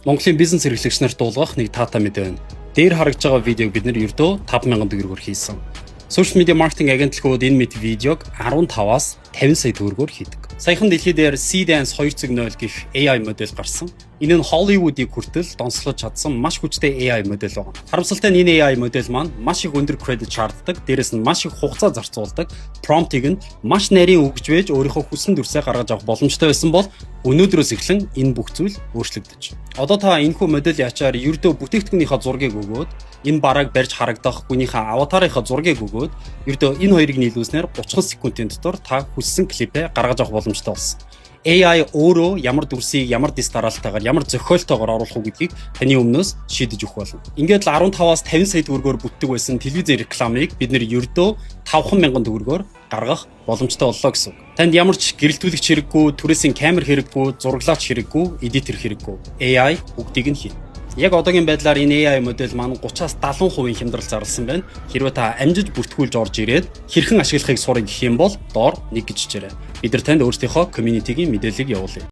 Монголын бизнес хэрэглэгч нарт дуулгах нэг таата мэдээ байна. Дээр харагдж байгаа видеог бид нэр ердөө 5,000 төгрөгөөр хийсэн. Social media marketing агентлагууд энэ мэт видеог 15-аас 50 сая төгрөгөөр хийдэг. Саяхан дэлхийд Seedance 2.0 гэх AI модель гарсан. Энэ нь Hollywood-ийг хүртэл донслож чадсан маш хүчтэй AI модель байна. Харамсалтай нь энэ AI модель маань маш их өндөр кредит шаарддаг, дээрэс нь маш их хугацаа зарцуулдаг, промптыг нь маш нарийн өгж байж өөрийнхөө хүссэн дүрсээ гаргаж авах боломжтой байсан бол өнөөдрөөс эхлэн энэ бүх зүйл өөрчлөгдөж. Одоо та энэхүү модель ячаар ердөө бүтээгдэхүүнийхээ зургийг өгөөд энэ барааг барьж харагдах хүнийхээ аватарынхаа зургийг өгөөд ердөө энэ хоёрыг нийлүүлснээр 30 секундын дотор та хүссэн клипээ гаргаж авах боломжтой болсон. AI өөрөө ямар дүрсийг ямар дис дараалтайгаар ямар зохиолтойгоор оруулах уу гэдгийг таны өмнөөс шийдэж өгөх болно. Ингээд л 15-аас 50 сая төгрөгөөр бүтдэг байсан телевизийн рекламыг бид нэр ердөө 5,000 төгрөгөөр гаргах боломжтой боллоо гэсэн үг. Танд ямар ч гэрэлтүүлэгч хэрэггүй, түрээсийн камер хэрэггүй, зураглаач хэрэггүй, эдитер хэрэггүй. AI бүгдийг нь хийнэ. Яг одоогийн байдлаар энэ AI модель маань 30-аас 70% хямдрал зарласан байна. Хэрвээ та амжиж бүртгүүлж орж ирээд хэрхэн ашиглахыг сурах гэх юм бол доор нэг гэж чирээ. Бид нар танд өөрсдийнхөө community-гийн мэдээллийг явуулъя.